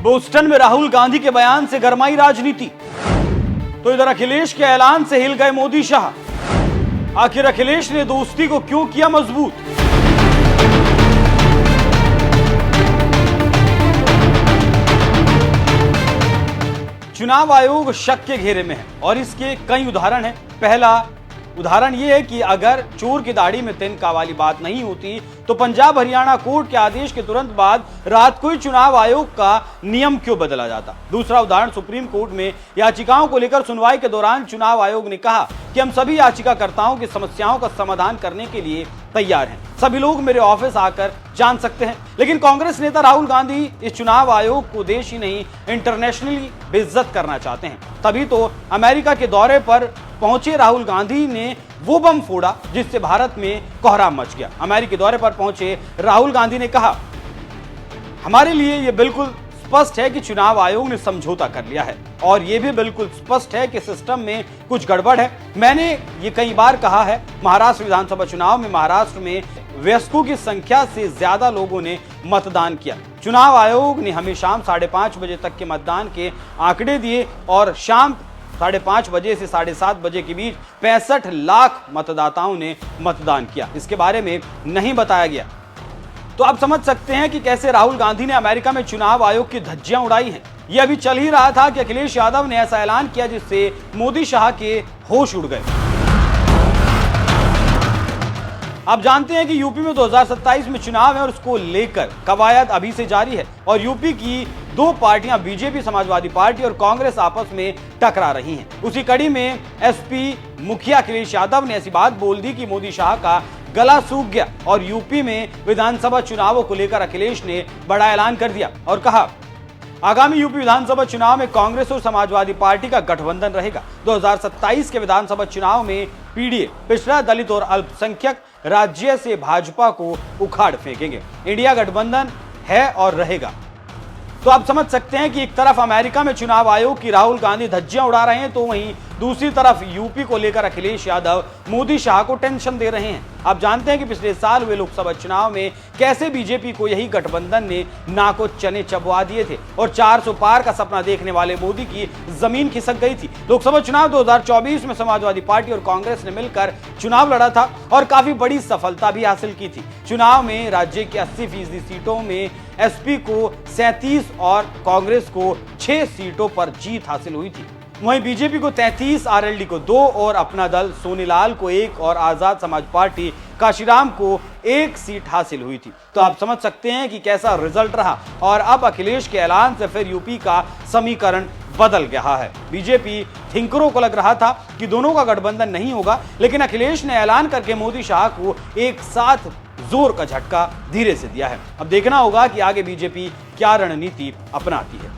Boston में राहुल गांधी के बयान से गरमाई राजनीति, तो इधर अखिलेश के ऐलान से हिल गए मोदी शाह। आखिर अखिलेश ने दोस्ती को क्यों किया मजबूत? चुनाव आयोग शक के घेरे में है और इसके कई उदाहरण हैं। पहला उदाहरण यह है कि अगर चोर की दाढ़ी में तिनका वाली बात नहीं होती तो पंजाब हरियाणा कोर्ट के आदेश के तुरंत बाद रात को ही चुनाव आयोग का नियम क्यों बदला जाता। दूसरा उदाहरण सुप्रीम कोर्ट में याचिकाओं को लेकर सुनवाई के दौरान चुनाव आयोग ने कहा कि हम सभी याचिकाकर्ताओं की समस्याओं का समाधान करने के लिए तैयार हैं, सभी लोग मेरे ऑफिस आकर जान सकते हैं। लेकिन कांग्रेस नेता राहुल गांधी इस चुनाव आयोग को देश ही नहीं इंटरनेशनली बेइज्जत करना चाहते हैं। तभी तो अमेरिका के दौरे पर पहुंचे राहुल गांधी ने वो बम फोड़ा जिससे भारत में कोहराम मच गया। अमेरिका के दौरे पर पहुंचे राहुल गांधी ने कहा, हमारे लिए यह बिल्कुल स्पष्ट है कि चुनाव आयोग ने समझौता कर लिया है और यह भी बिल्कुल स्पष्ट है कि सिस्टम में कुछ गड़बड़ है। मैंने ये कई बार कहा है, महाराष्ट्र विधानसभा चुनाव में महाराष्ट्र में वयस्कों की संख्या से ज्यादा लोगों ने मतदान किया। चुनाव आयोग ने हमें शाम 5:30 बजे तक के मतदान के आंकड़े दिए और शाम 5:30 बजे से 7:30 बजे के बीच 65 लाख मतदाताओं ने मतदान किया। इसके बारे में नहीं बताया गया। तो आप समझ सकते हैं कि कैसे राहुल गांधी ने अमेरिका में चुनाव आयोग की धज्जियां उड़ाई हैं। यह अभी चल ही रहा था कि अखिलेश यादव ने ऐसा ऐलान किया जिससे मोदी शाह के होश उड़ गए। आप जानते हैं कि यूपी में 2027 में चुनाव है और उसको लेकर कवायद अभी से जारी है और यूपी की दो पार्टियां बीजेपी समाजवादी पार्टी और कांग्रेस आपस में टकरा रही हैं। उसी कड़ी में एसपी मुखिया अखिलेश यादव ने ऐसी बात बोल दी कि मोदी शाह का गला सूख गया और यूपी में विधानसभा चुनावों को लेकर अखिलेश ने बड़ा ऐलान कर दिया और कहा, आगामी यूपी विधानसभा चुनाव में कांग्रेस और समाजवादी पार्टी का गठबंधन रहेगा। 2027 के विधानसभा चुनाव में पीडीए, पिछड़ा, दलित और अल्पसंख्यक राज्य से भाजपा को उखाड़ फेंकेंगे। इंडिया गठबंधन है और रहेगा। तो आप समझ सकते हैं कि एक तरफ अमेरिका में चुनाव आयोग की राहुल गांधी धज्जियां उड़ा रहे हैं तो वहीं दूसरी तरफ यूपी को लेकर अखिलेश यादव मोदी शाह को टेंशन दे रहे हैं। आप जानते हैं कि पिछले साल हुए लोकसभा चुनाव में कैसे बीजेपी को यही गठबंधन ने नाको चने चबवा दिए थे और 400 पार का सपना देखने वाले मोदी की जमीन खिसक गई थी। लोकसभा चुनाव 2024 में समाजवादी पार्टी और कांग्रेस ने मिलकर चुनाव लड़ा था और काफी बड़ी सफलता भी हासिल की थी। चुनाव में राज्य की 80% सीटों में एसपी को 37 और कांग्रेस को 6 सीटों पर जीत हासिल हुई थी। वहीं बीजेपी को 33, आरएलडी को 2 और अपना दल सोनीलाल को 1 और आजाद समाज पार्टी काशीराम को 1 सीट हासिल हुई थी। तो आप समझ सकते हैं कि कैसा रिजल्ट रहा और अब अखिलेश के ऐलान से फिर यूपी का समीकरण बदल गया है। बीजेपी थिंकरों को लग रहा था कि दोनों का गठबंधन नहीं होगा, लेकिन अखिलेश ने ऐलान करके मोदी शाह को एक साथ जोर का झटका धीरे से दिया है। अब देखना होगा कि आगे बीजेपी क्या रणनीति अपनाती है।